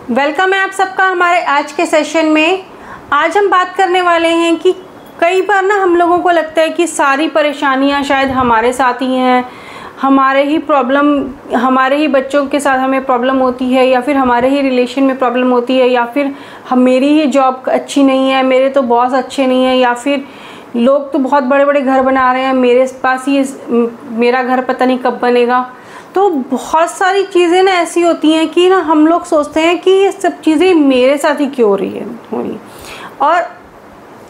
Welcome है आप सबका हमारे आज के सेशन में। आज हम बात करने वाले हैं कि कई बार ना हम लोगों को लगता है कि सारी परेशानियां शायद हमारे साथ ही हैं, हमारे ही बच्चों के साथ हमें प्रॉब्लम होती है, या फिर हमारे ही रिलेशन में प्रॉब्लम होती है, या फिर मेरी ही जॉब अच्छी नहीं है, मेरे तो बॉस अच्छे नहीं है, या फिर लोग तो बहुत बड़े बड़े घर बना रहे हैं, मेरे पास ही मेरा घर पता नहीं कब बनेगा। तो बहुत सारी चीज़ें ना ऐसी होती हैं कि ना हम लोग सोचते हैं कि ये सब चीज़ें मेरे साथ ही क्यों हो रही है। और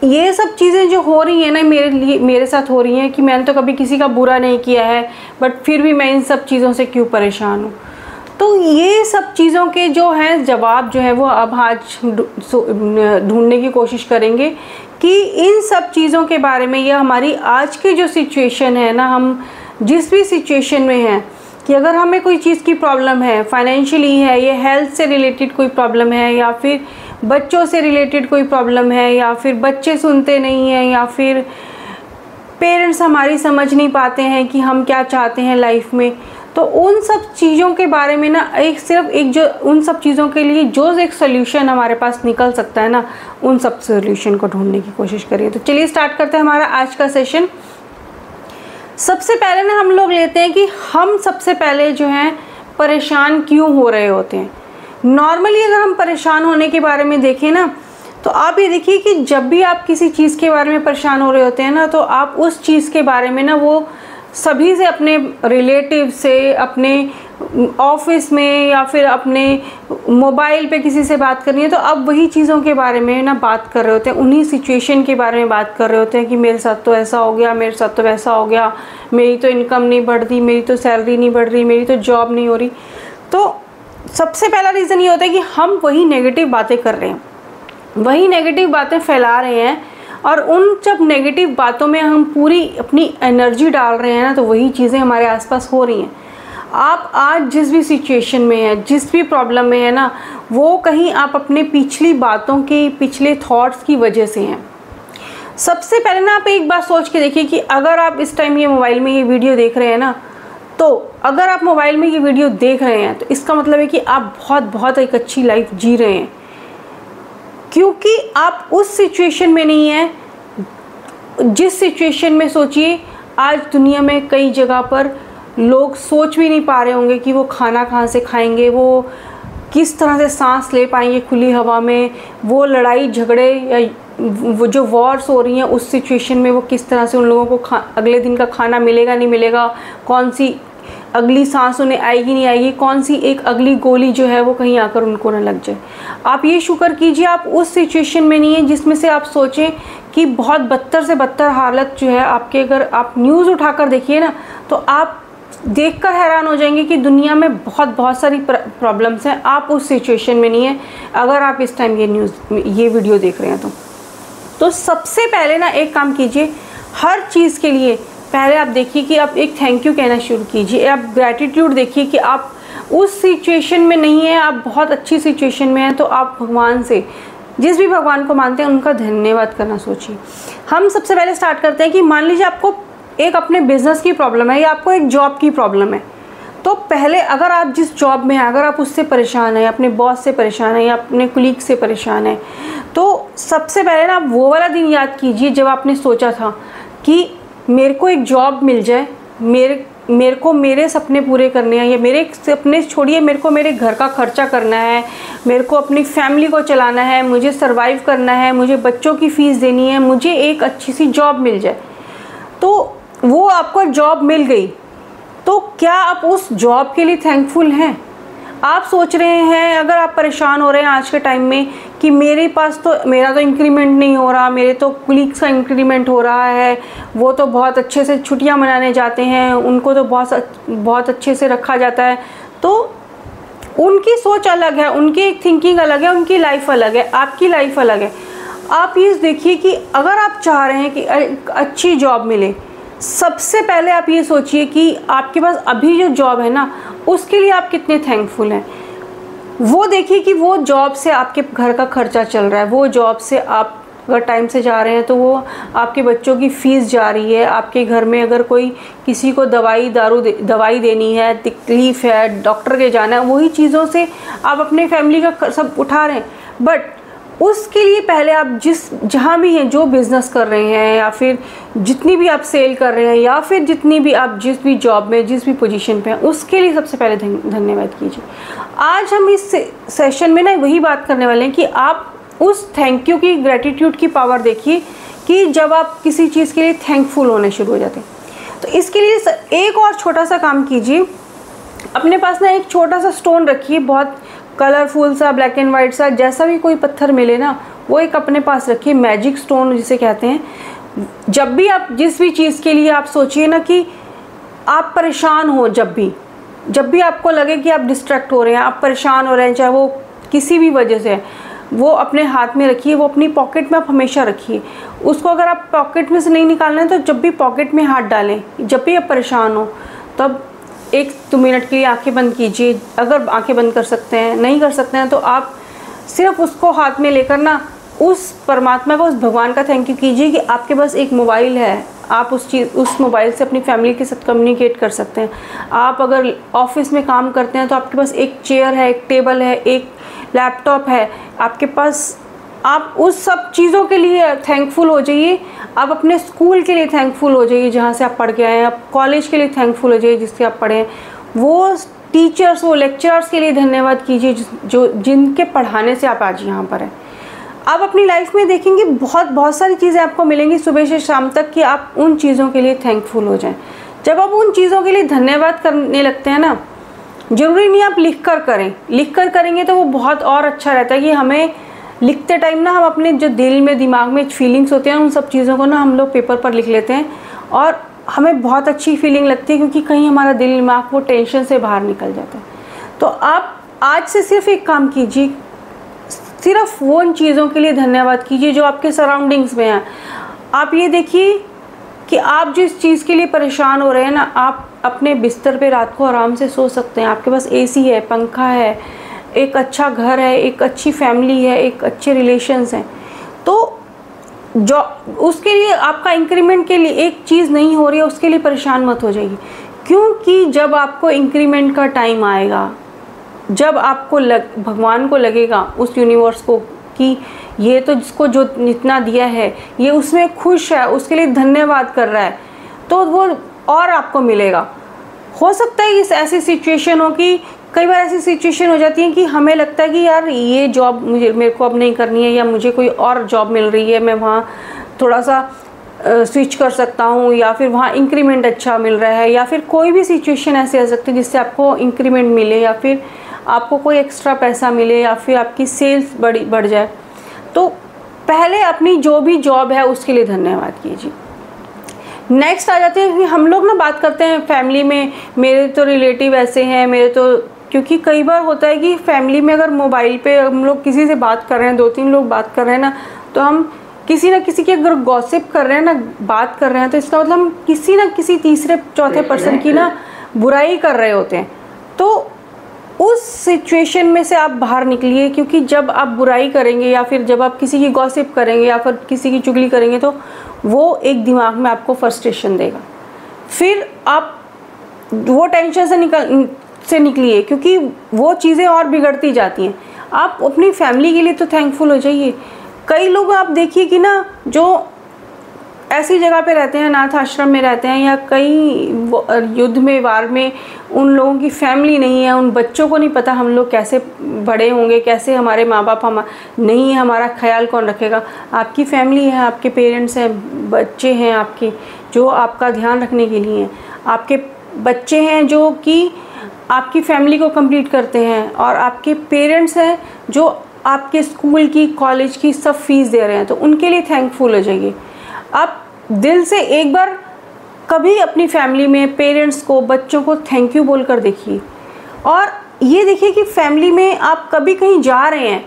ये सब चीज़ें जो हो रही हैं ना मेरे साथ हो रही हैं कि मैंने तो कभी किसी का बुरा नहीं किया है, बट फिर भी मैं इन सब चीज़ों से क्यों परेशान हूँ। तो ये सब चीज़ों के जो हैं जवाब जो है वो अब आज ढूंढने की कोशिश करेंगे कि इन सब चीज़ों के बारे में, या हमारी आज की जो सिचुएशन है ना, हम जिस भी सिचुएशन में हैं, कि अगर हमें कोई चीज़ की प्रॉब्लम है, फाइनेंशियली है, ये हेल्थ से रिलेटेड कोई प्रॉब्लम है, या फिर बच्चों से रिलेटेड कोई प्रॉब्लम है, या फिर बच्चे सुनते नहीं हैं, या फिर पेरेंट्स हमारी समझ नहीं पाते हैं कि हम क्या चाहते हैं लाइफ में, तो उन सब चीज़ों के बारे में ना उन सब चीज़ों के लिए जो एक सोल्यूशन हमारे पास निकल सकता है ना, उन सब सोल्यूशन को ढूंढने की कोशिश करिए। तो चलिए स्टार्ट करते हैं हमारा आज का सेशन। सबसे पहले ना हम लोग लेते हैं कि हम सबसे पहले जो हैं परेशान क्यों हो रहे होते हैं। नॉर्मली अगर हम परेशान होने के बारे में देखें ना, तो आप ये देखिए कि जब भी आप किसी चीज़ के बारे में परेशान हो रहे होते हैं ना, तो आप उस चीज़ के बारे में ना वो सभी से, अपने रिलेटिव से, अपने ऑफिस में, या फिर अपने मोबाइल पे किसी से बात करनी है, तो अब वही चीज़ों के बारे में ना बात कर रहे होते हैं, उन्हीं सिचुएशन के बारे में बात कर रहे होते हैं कि मेरे साथ तो ऐसा हो गया, मेरे साथ तो वैसा हो गया, मेरी तो इनकम नहीं बढ़ रही, मेरी तो सैलरी नहीं बढ़ रही, मेरी तो जॉब नहीं हो रही। तो सबसे पहला रीज़न ये होता है कि हम वही नेगेटिव बातें कर रहे हैं, वही नेगेटिव बातें फैला रहे हैं, और उन जब नेगेटिव बातों में हम पूरी अपनी एनर्जी डाल रहे हैं ना, तो वही चीज़ें हमारे आसपास हो रही हैं। आप आज जिस भी सिचुएशन में हैं, जिस भी प्रॉब्लम में है ना, वो कहीं आप अपने पिछली बातों की, पिछले थॉट्स की वजह से हैं। सबसे पहले ना आप एक बात सोच के देखिए कि अगर आप इस टाइम ये मोबाइल में ये वीडियो देख रहे हैं ना, तो अगर आप मोबाइल में ये वीडियो देख रहे हैं तो इसका मतलब है कि आप बहुत एक अच्छी लाइफ जी रहे हैं, क्योंकि आप उस सिचुएशन में नहीं हैं जिस सिचुएशन में, सोचिए आज दुनिया में कई जगह पर लोग सोच भी नहीं पा रहे होंगे कि वो खाना कहाँ से खाएंगे, वो किस तरह से सांस ले पाएंगे खुली हवा में, वो लड़ाई झगड़े या वो जो वॉर्स हो रही हैं उस सिचुएशन में वो किस तरह से उन लोगों को अगले दिन का खाना मिलेगा नहीं मिलेगा, कौन सी अगली सांस उन्हें आएगी नहीं आएगी, कौन सी एक अगली गोली जो है वो कहीं आकर उनको ना लग जाए। आप ये शुक्र कीजिए आप उस सिचुएशन में नहीं है जिसमें से आप सोचें कि बहुत बदतर से बदतर हालत जो है आपके। अगर आप न्यूज़ उठाकर देखिए ना, तो आप देखकर हैरान हो जाएंगे कि दुनिया में बहुत सारी प्रॉब्लम्स हैं। आप उस सिचुएशन में नहीं है अगर आप इस टाइम ये वीडियो देख रहे हैं। तो सबसे पहले ना एक काम कीजिए, हर चीज़ के लिए पहले आप देखिए कि आप एक थैंक यू कहना शुरू कीजिए। आप ग्रैटिट्यूड देखिए कि आप उस सिचुएशन में नहीं है, आप बहुत अच्छी सिचुएशन में हैं, तो आप भगवान से, जिस भी भगवान को मानते हैं, उनका धन्यवाद करना सोचिए। हम सबसे पहले स्टार्ट करते हैं कि मान लीजिए आपको एक अपने बिजनेस की प्रॉब्लम है, या आपको एक जॉब की प्रॉब्लम है। तो पहले अगर आप जिस जॉब में हैं, अगर आप उससे परेशान हैं, अपने बॉस से परेशान हैं, या अपने कुलीग से परेशान हैं, तो सबसे पहले ना आप वो वाला दिन याद कीजिए जब आपने सोचा था कि मेरे को एक जॉब मिल जाए, मेरे को मेरे सपने पूरे करने हैं, या मेरे सपने छोड़िए, मेरे को मेरे घर का खर्चा करना है, मेरे को अपनी फैमिली को चलाना है, मुझे सरवाइव करना है, मुझे बच्चों की फ़ीस देनी है, मुझे एक अच्छी सी जॉब मिल जाए। तो वो आपको जॉब मिल गई, तो क्या आप उस जॉब के लिए थैंकफुल हैं? आप सोच रहे हैं, अगर आप परेशान हो रहे हैं आज के टाइम में कि मेरा तो इंक्रीमेंट नहीं हो रहा, मेरे तो कुलीग्स का इंक्रीमेंट हो रहा है, वो तो बहुत अच्छे से छुट्टियां मनाने जाते हैं, उनको तो बहुत अच्छे से रखा जाता है, तो उनकी सोच अलग है, उनकी थिंकिंग अलग है, उनकी लाइफ अलग है, आपकी लाइफ अलग है। आप ये देखिए कि अगर आप चाह रहे हैं कि अच्छी जॉब मिले, सबसे पहले आप ये सोचिए कि आपके पास अभी जो जॉब है ना, उसके लिए आप कितने थैंकफुल हैं। वो देखिए कि वो जॉब से आपके घर का खर्चा चल रहा है, वो जॉब से आप अगर टाइम से जा रहे हैं तो वो आपके बच्चों की फ़ीस जा रही है, आपके घर में अगर कोई किसी को दवाई देनी है, तकलीफ़ है, डॉक्टर के जाना है, वही चीज़ों से आप अपने फैमिली का सब उठा रहे हैं। बट उसके लिए पहले आप जहाँ भी हैं, जो बिज़नेस कर रहे हैं या फिर जितनी भी आप सेल कर रहे हैं या फिर जितनी भी आप जिस भी जॉब में जिस भी पोजीशन पे हैं, उसके लिए सबसे पहले धन्यवाद कीजिए। आज हम इस सेशन में ना वही बात करने वाले हैं कि आप उस थैंक यू की, ग्रेटिट्यूड की पावर देखिए कि जब आप किसी चीज़ के लिए थैंकफुल होने शुरू हो जाते हैं। तो इसके लिए एक और छोटा सा काम कीजिए, अपने पास ना एक छोटा सा स्टोन रखिए, बहुत कलरफुल सा, ब्लैक एंड वाइट सा, जैसा भी कोई पत्थर मिले ना वो एक अपने पास रखिए, मैजिक स्टोन जिसे कहते हैं। जब भी आप जिस भी चीज़ के लिए आप सोचिए ना कि आप परेशान हो, जब भी आपको लगे कि आप डिस्ट्रैक्ट हो रहे हैं, आप परेशान हो रहे हैं, चाहे वो किसी भी वजह से, वो अपने हाथ में रखिए, वो अपनी पॉकेट में आप हमेशा रखिए उसको। अगर आप पॉकेट में से नहीं निकालना है तो जब भी पॉकेट में हाथ डालें, जब भी आप परेशान हो, तब 1-2 मिनट के लिए आंखें बंद कीजिए। अगर आंखें बंद कर सकते हैं, नहीं कर सकते हैं तो आप सिर्फ उसको हाथ में लेकर ना उस परमात्मा का, उस भगवान का थैंक यू कीजिए कि आपके पास एक मोबाइल है, आप उस मोबाइल से अपनी फैमिली के साथ कम्युनिकेट कर सकते हैं। आप अगर ऑफिस में काम करते हैं तो आपके पास एक चेयर है, एक टेबल है, एक लैपटॉप है आपके पास। आप उस सब चीज़ों के लिए थैंकफुल हो जाइए। आप अपने स्कूल के लिए थैंकफुल हो जाइए जहाँ से आप पढ़ के आए हैं। आप कॉलेज के लिए थैंकफुल हो जाइए जिससे आप पढ़े हैं। वो टीचर्स, वो लेक्चरर्स के लिए धन्यवाद कीजिए जिनके पढ़ाने से आप आज यहाँ पर हैं। आप अपनी लाइफ में देखेंगे बहुत सारी चीज़ें आपको मिलेंगी सुबह से शाम तक कि आप उन चीज़ों के लिए थैंकफुल हो जाएं। जब आप उन चीज़ों के लिए धन्यवाद करने लगते हैं ना, ज़रूरी नहीं आप लिख कर करें, लिख कर करेंगे तो वो बहुत और अच्छा रहता है कि हमें लिखते टाइम ना हम अपने जो दिल में, दिमाग में फीलिंग्स होते हैं उन सब चीज़ों को ना हम लोग पेपर पर लिख लेते हैं और हमें बहुत अच्छी फीलिंग लगती है क्योंकि कहीं हमारा दिल, दिमाग वो टेंशन से बाहर निकल जाता है। तो आप आज से सिर्फ एक काम कीजिए, सिर्फ वो उन चीज़ों के लिए धन्यवाद कीजिए जो आपके सराउंडिंग्स में हैं। आप ये देखिए कि आप जिस चीज़ के लिए परेशान हो रहे हैं ना, आप अपने बिस्तर पे रात को आराम से सो सकते हैं। आपके पास एसी है, पंखा है, एक अच्छा घर है, एक अच्छी फैमिली है, एक अच्छे रिलेशंस हैं। तो जो उसके लिए आपका इंक्रीमेंट के लिए एक चीज़ नहीं हो रही है, उसके लिए परेशान मत हो जाइए, क्योंकि जब आपको इंक्रीमेंट का टाइम आएगा, जब आपको भगवान को लगेगा, उस यूनिवर्स को, कि ये तो जिसको जो जितना दिया है ये उसमें खुश है, उसके लिए धन्यवाद कर रहा है, तो वो और आपको मिलेगा। हो सकता है इस ऐसी सिचुएशन हो कि कई बार ऐसी सिचुएशन हो जाती है कि हमें लगता है कि यार ये जॉब मेरे को अब नहीं करनी है, या मुझे कोई और जॉब मिल रही है, मैं वहाँ थोड़ा सा स्विच कर सकता हूँ, या फिर वहाँ इंक्रीमेंट अच्छा मिल रहा है, या फिर कोई भी सिचुएशन ऐसी आ सकती है जिससे आपको इंक्रीमेंट मिले, या फिर आपको कोई एक्स्ट्रा पैसा मिले, या फिर आपकी सेल्स बढ़ जाए। तो पहले अपनी जो भी जॉब है उसके लिए धन्यवाद कीजिए। नेक्स्ट आ जाते हैं कि हम लोग ना बात करते हैं फैमिली में, मेरे तो रिलेटिव ऐसे हैं, मेरे तो, क्योंकि कई बार होता है कि फैमिली में अगर मोबाइल पे हम लोग किसी से बात कर रहे हैं, 2-3 लोग बात कर रहे हैं ना, तो हम किसी ना किसी की अगर गॉसिप कर रहे हैं ना, बात कर रहे हैं, तो इसका मतलब हम किसी ना किसी तीसरे चौथे पर्सन की ना बुराई कर रहे होते हैं। तो उस सिचुएशन में से आप बाहर निकलिए, क्योंकि जब आप बुराई करेंगे या फिर जब आप किसी की गॉसिप करेंगे या फिर किसी की चुगली करेंगे तो वो एक दिमाग में आपको फ्रस्ट्रेशन देगा। फिर आप वो टेंशन से निकलिए, क्योंकि वो चीज़ें और बिगड़ती जाती हैं। आप अपनी फैमिली के लिए तो थैंकफुल हो जाइए। कई लोग आप देखिए कि ना, जो ऐसी जगह पे रहते हैं, अनाथ आश्रम में रहते हैं, या कई युद्ध में, वार में, उन लोगों की फैमिली नहीं है, उन बच्चों को नहीं पता हम लोग कैसे बड़े होंगे, कैसे हमारे माँ बाप नहीं है, हमारा ख्याल कौन रखेगा। आपकी फैमिली है, आपके पेरेंट्स हैं, बच्चे हैं आपके जो आपका ध्यान रखने के लिए हैं। आपके बच्चे हैं जो कि आपकी फैमिली को कंप्लीट करते हैं, और आपके पेरेंट्स हैं जो आपके स्कूल की, कॉलेज की सब फीस दे रहे हैं, तो उनके लिए थैंकफुल हो जाइए। आप दिल से एक बार कभी अपनी फैमिली में पेरेंट्स को, बच्चों को थैंक यू बोल कर देखिए। और ये देखिए कि फैमिली में आप कभी कहीं जा रहे हैं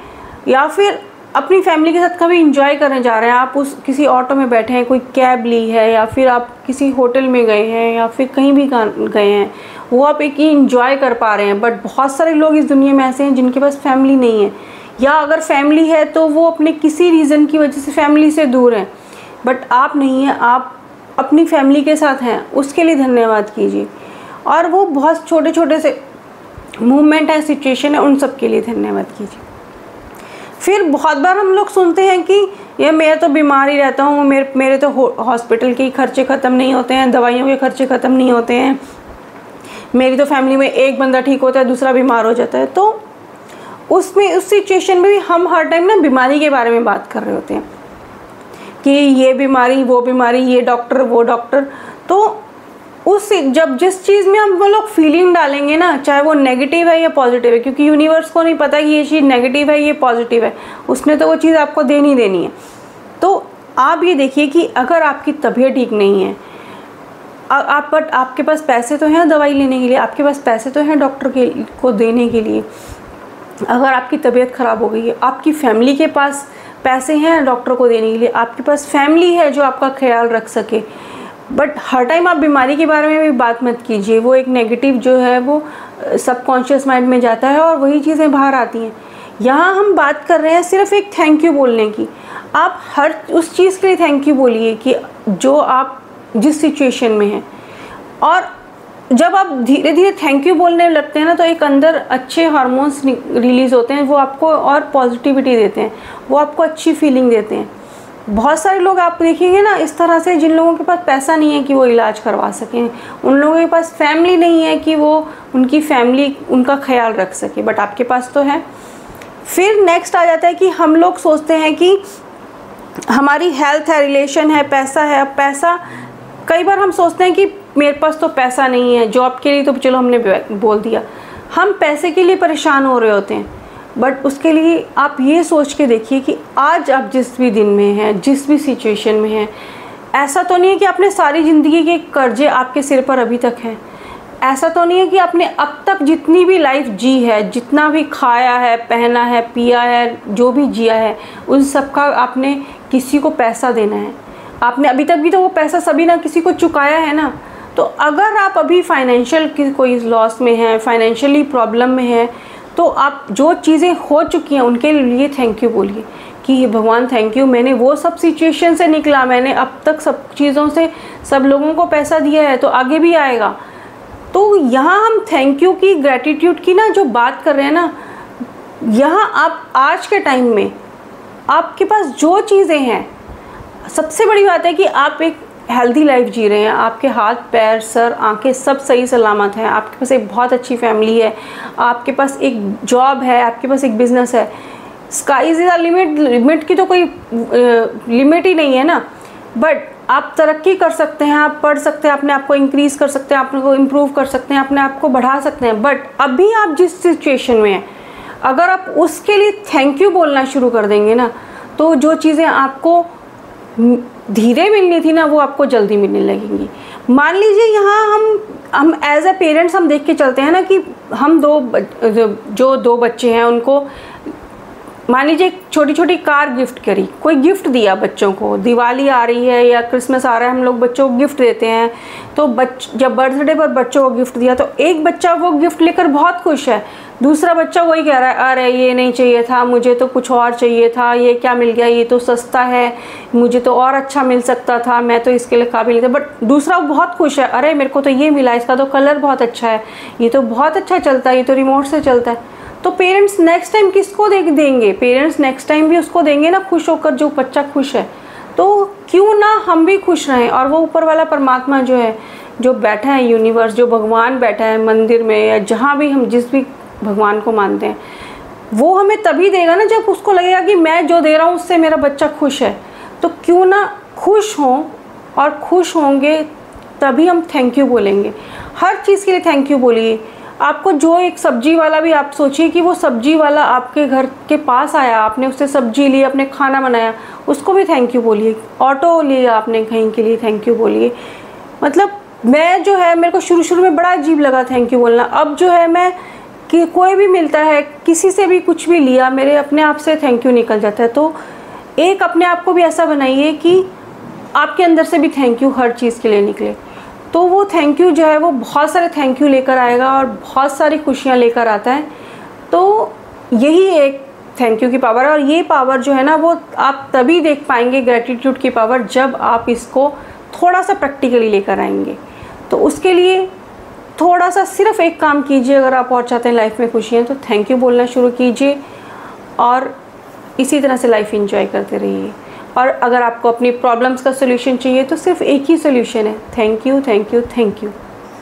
या फिर अपनी फैमिली के साथ कभी इंजॉय करने जा रहे हैं, आप उस किसी ऑटो में बैठे हैं, कोई कैब ली है, या फिर आप किसी होटल में गए हैं, या फिर कहीं भी गए हैं, वो आप एक ही इंजॉय कर पा रहे हैं। बट बहुत सारे लोग इस दुनिया में ऐसे हैं जिनके पास फैमिली नहीं है, या अगर फैमिली है तो वो अपने किसी रीज़न की वजह से फैमिली से दूर हैं, बट आप नहीं हैं, आप अपनी फैमिली के साथ हैं, उसके लिए धन्यवाद कीजिए। और वो बहुत छोटे छोटे से मूवमेंट है, सिचुएशन है, उन सब के लिए धन्यवाद कीजिए। फिर बहुत बार हम लोग सुनते हैं कि ये मैं तो बीमार ही रहता हूँ, मेरे तो हॉस्पिटल के खर्चे ख़त्म नहीं होते हैं, दवाइयों के खर्चे ख़त्म नहीं होते हैं, मेरी तो फैमिली में एक बंदा ठीक होता है दूसरा बीमार हो जाता है। तो उसमें उस सिचुएशन में भी हम हर टाइम ना बीमारी के बारे में बात कर रहे होते हैं कि ये बीमारी वो बीमारी, ये डॉक्टर वो डॉक्टर। तो उस जब जिस चीज़ में हम वो लोग फीलिंग डालेंगे ना, चाहे वो नेगेटिव है या पॉजिटिव है, क्योंकि यूनिवर्स को नहीं पता कि ये चीज़ नेगेटिव है ये पॉजिटिव है, उसने तो वो चीज़ आपको देनी देनी है। तो आप ये देखिए कि अगर आपकी तबीयत ठीक नहीं है, आप बट आपके पास पैसे तो हैं दवाई लेने के लिए, आपके पास पैसे तो हैं डॉक्टर को देने के लिए। अगर आपकी तबीयत ख़राब हो गई है, आपकी फैमिली के पास पैसे हैं डॉक्टर को देने के लिए, आपके पास फैमिली है जो आपका ख्याल रख सके। बट हर टाइम आप बीमारी के बारे में भी बात मत कीजिए, वो एक नेगेटिव जो है वो सबकॉन्शियस माइंड में जाता है और वही चीज़ें बाहर आती हैं। यहाँ हम बात कर रहे हैं सिर्फ एक थैंक यू बोलने की। आप हर उस चीज़ के लिए थैंक यू बोलिए कि जो आप जिस सिचुएशन में हैं। और जब आप धीरे धीरे थैंक यू बोलने लगते हैं ना, तो एक अंदर अच्छे हार्मोन्स रिलीज़ होते हैं, वो आपको और पॉजिटिविटी देते हैं, वो आपको अच्छी फीलिंग देते हैं। बहुत सारे लोग आप देखेंगे ना इस तरह से, जिन लोगों के पास पैसा नहीं है कि वो इलाज करवा सकें, उन लोगों के पास फैमिली नहीं है कि वो उनकी फैमिली उनका ख्याल रख सके, बट आपके पास तो है। फिर नेक्स्ट आ जाता है कि हम लोग सोचते हैं कि हमारी हेल्थ है, रिलेशन है, पैसा है। अब पैसा, कई बार हम सोचते हैं कि मेरे पास तो पैसा नहीं है, जॉब के लिए तो चलो हमने बोल दिया, हम पैसे के लिए परेशान हो रहे होते हैं। बट उसके लिए आप ये सोच के देखिए कि आज आप जिस भी दिन में हैं, जिस भी सिचुएशन में हैं, ऐसा तो नहीं है कि आपने सारी ज़िंदगी के कर्जे आपके सिर पर अभी तक हैं। ऐसा तो नहीं है कि आपने अब तक जितनी भी लाइफ जी है, जितना भी खाया है, पहना है, पिया है, जो भी जिया है, उन सब का आपने किसी को पैसा देना है। आपने अभी तक भी तो वो पैसा सभी ना किसी को चुकाया है ना। तो अगर आप अभी फाइनेंशियल कोई लॉस में हैं, फाइनेंशियली प्रॉब्लम में हैं, तो आप जो चीज़ें हो चुकी हैं उनके लिए थैंक यू बोलिए कि भगवान थैंक यू, मैंने वो सब सिचुएशन से निकला, मैंने अब तक सब चीज़ों से सब लोगों को पैसा दिया है, तो आगे भी आएगा। तो यहाँ हम थैंक यू की, ग्रैटिट्यूड की ना जो बात कर रहे हैं ना, यहाँ आप आज के टाइम में आपके पास जो चीज़ें हैं, सबसे बड़ी बात है कि आप एक हेल्दी लाइफ जी रहे हैं, आपके हाथ पैर सर आंखें सब सही सलामत हैं, आपके पास एक बहुत अच्छी फैमिली है, आपके पास एक जॉब है, आपके पास एक बिज़नेस है। Sky is the limit, limit की तो कोई लिमिट ही नहीं है ना। बट आप तरक्की कर सकते हैं, आप पढ़ सकते हैं, अपने आप को इंक्रीज़ कर सकते हैं, अपने को इम्प्रूव कर सकते हैं, अपने आप को बढ़ा सकते हैं। बट अभी आप जिस सिचुएशन में हैं, अगर आप उसके लिए थैंक यू बोलना शुरू कर देंगे ना, तो जो चीज़ें आपको धीरे मिलनी थी ना, वो आपको जल्दी मिलने लगेंगी। मान लीजिए यहाँ हम एज ए पेरेंट्स हम देख के चलते हैं ना कि हम दो बच्चे हैं, उनको मान लीजिए छोटी छोटी कार गिफ्ट करी, कोई गिफ्ट दिया बच्चों को, दिवाली आ रही है या क्रिसमस आ रहा है, हम लोग बच्चों को गिफ्ट देते हैं। तो जब बर्थडे पर बच्चों को गिफ्ट दिया, तो एक बच्चा वो गिफ्ट लेकर बहुत खुश है, दूसरा बच्चा वही कह रहा है, अरे ये नहीं चाहिए था, मुझे तो कुछ और चाहिए था, ये क्या मिल गया, ये तो सस्ता है, मुझे तो और अच्छा मिल सकता था, मैं तो इसके लिए काबिल नहीं था। बट दूसरा बहुत खुश है, अरे मेरे को तो ये मिला, इसका तो कलर बहुत अच्छा है, ये तो बहुत अच्छा चलता है, ये तो रिमोट से चलता है। तो पेरेंट्स नेक्स्ट टाइम किसको देंगे? पेरेंट्स नेक्स्ट टाइम भी उसको देंगे ना, खुश होकर, जो बच्चा खुश है। तो क्यों ना हम भी खुश रहें, और वो ऊपर वाला परमात्मा जो है, जो बैठा है यूनिवर्स, जो भगवान बैठा है मंदिर में या जहाँ भी हम जिस भी भगवान को मानते हैं, वो हमें तभी देगा ना जब उसको लगेगा कि मैं जो दे रहा हूँ उससे मेरा बच्चा खुश है। तो क्यों ना खुश हों, और खुश होंगे तभी हम थैंक यू बोलेंगे। हर चीज़ के लिए थैंक यू बोलिए। आपको जो एक सब्जी वाला भी, आप सोचिए कि वो सब्जी वाला आपके घर के पास आया, आपने उससे सब्जी ली, अपने खाना बनाया, उसको भी थैंक यू बोलिए। ऑटो लिया आपने कहीं के लिए, थैंक यू बोलिए। मतलब मैं जो है, मेरे को शुरू में बड़ा अजीब लगा थैंक यू बोलना। अब जो है मैं कि कोई भी मिलता है, किसी से भी कुछ भी लिया, मेरे अपने आप से थैंक यू निकल जाता है। तो एक अपने आप को भी ऐसा बनाइए कि आपके अंदर से भी थैंक यू हर चीज़ के लिए निकले। तो वो थैंक यू जो है वो बहुत सारे थैंक यू लेकर आएगा और बहुत सारी खुशियाँ लेकर आता है। तो यही एक थैंक यू की पावर है। और ये पावर जो है ना वो आप तभी देख पाएंगे ग्रैटिट्यूड की पावर जब आप इसको थोड़ा सा प्रैक्टिकली लेकर आएंगे। तो उसके लिए थोड़ा सा सिर्फ एक काम कीजिए, अगर आप और चाहते हैं लाइफ में खुशियाँ, तो थैंक यू बोलना शुरू कीजिए और इसी तरह से लाइफ एंजॉय करते रहिए। और अगर आपको अपनी प्रॉब्लम्स का सोल्यूशन चाहिए तो सिर्फ एक ही सोल्यूशन है, thank you thank you thank you.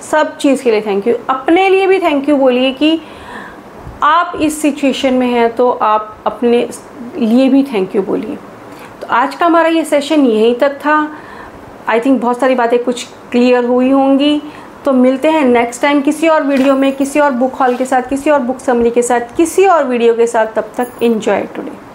सब चीज़ के लिए थैंक यू। अपने लिए भी थैंक यू बोलिए कि आप इस सिचुएशन में हैं तो आप अपने लिए भी थैंक यू बोलिए। तो आज का हमारा ये सेशन यहीं तक था। आई थिंक बहुत सारी बातें कुछ क्लियर हुई होंगी। तो मिलते हैं नेक्स्ट टाइम किसी और वीडियो में, किसी और बुक हॉल के साथ, किसी और बुक समरी के साथ, किसी और वीडियो के साथ। तब तक एंजॉय टुडे।